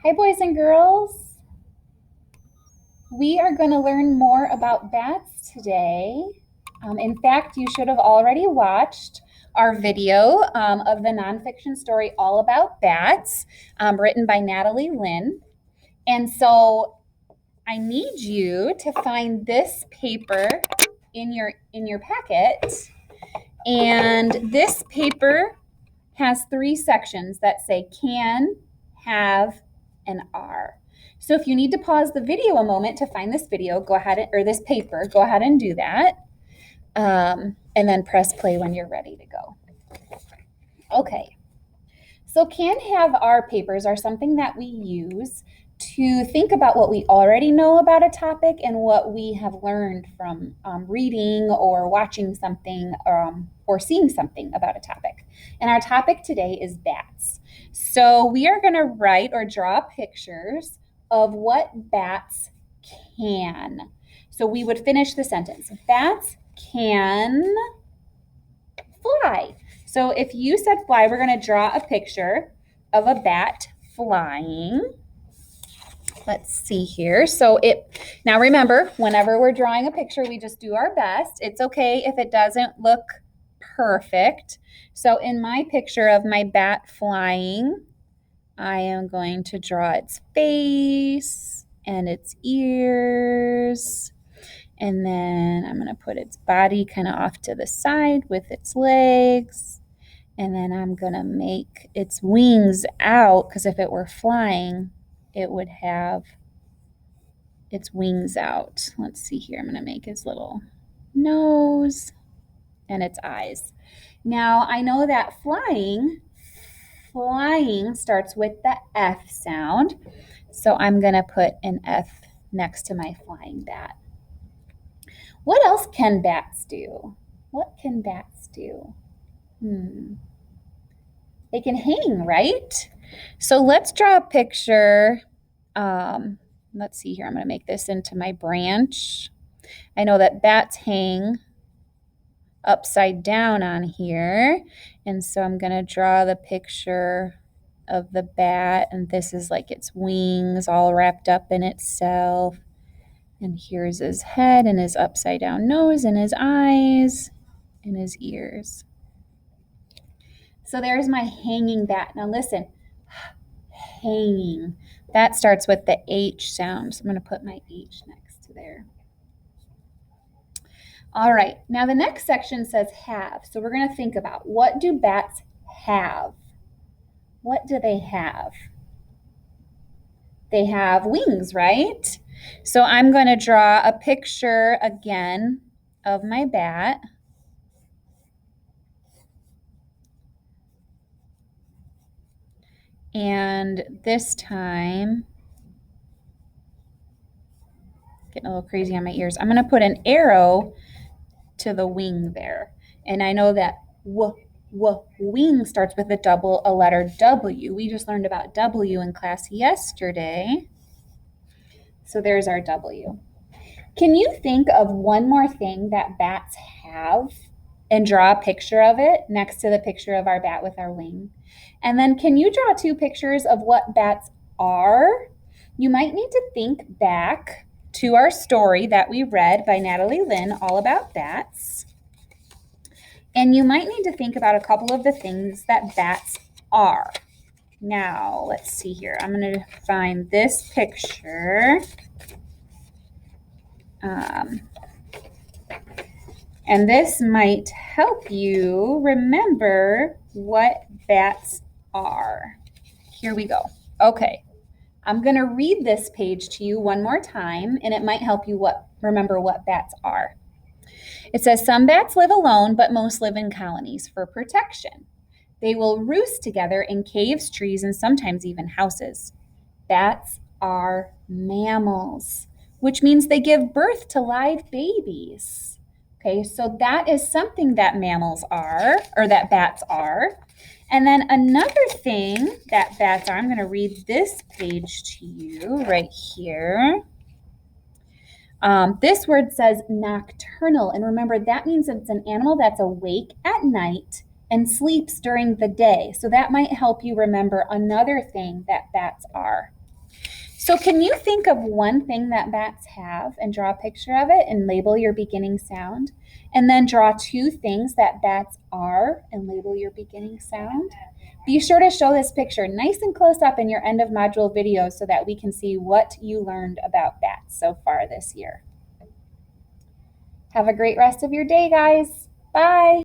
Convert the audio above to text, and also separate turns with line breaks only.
Hi, boys and girls. We are going to learn more about bats today. In fact, you should have already watched our video of the nonfiction story All About Bats, written by Natalie Lynn. And so I need you to find this paper in your packet. And this paper has three sections that say can, have, and are. So if you need to pause the video a moment to find this video, go ahead, or this paper, go ahead and do that. And then press play when you're ready to go. Okay. So can, have, are papers are something that we use to think about what we already know about a topic and what we have learned from reading or watching something or seeing something about a topic. And our topic today is bats. So we are going to write or draw pictures of what bats can. So we would finish the sentence. Bats can fly. So if you said fly, we're going to draw a picture of a bat flying. Let's see here. Now remember, whenever we're drawing a picture, we just do our best. It's okay if it doesn't look perfect. So in my picture of my bat flying, I am going to draw its face and its ears. And then I'm going to put its body kind of off to the side with its legs. And then I'm going to make its wings out, because if it were flying, it would have its wings out. Let's see here. I'm going to make his little nose and its eyes. Now, I know that flying starts with the F sound. So I'm going to put an F next to my flying bat. What else can bats do? What can bats do? They can hang, right? So let's draw a picture. Let's see here. I'm going to make this into my branch. I know that bats hang upside down on here. And so I'm going to draw the picture of the bat. And this is like its wings all wrapped up in itself. And here's his head and his upside down nose and his eyes and his ears. So there's my hanging bat. Now listen, hanging. That starts with the H sound. So I'm going to put my H next to there. All right, now the next section says have. So we're going to think about, what do bats have? What do they have? They have wings, right? So I'm going to draw a picture again of my bat. And this time, getting a little crazy on my ears, I'm going to put an arrow to the wing there. And I know that wing starts with a letter W. We just learned about W in class yesterday. So there's our W. Can you think of one more thing that bats have and draw a picture of it next to the picture of our bat with our wing? And then can you draw two pictures of what bats are? You might need to think back to our story that we read by Natalie Lynn, All About Bats. And you might need to think about a couple of the things that bats are. Now, let's see here. I'm going to find this picture. And this might help you remember what bats are. Here we go. Okay. I'm going to read this page to you one more time, and it might help you remember what bats are. It says, some bats live alone, but most live in colonies for protection. They will roost together in caves, trees, and sometimes even houses. Bats are mammals, which means they give birth to live babies. Okay, so that is something that mammals are, or that bats are. And then another thing that bats are, I'm going to read this page to you right here. This word says nocturnal, and remember that means it's an animal that's awake at night and sleeps during the day. So that might help you remember another thing that bats are. So can you think of one thing that bats have and draw a picture of it and label your beginning sound? And then draw two things that bats are and label your beginning sound. Be sure to show this picture nice and close up in your end of module video so that we can see what you learned about bats so far this year. Have a great rest of your day, guys. Bye.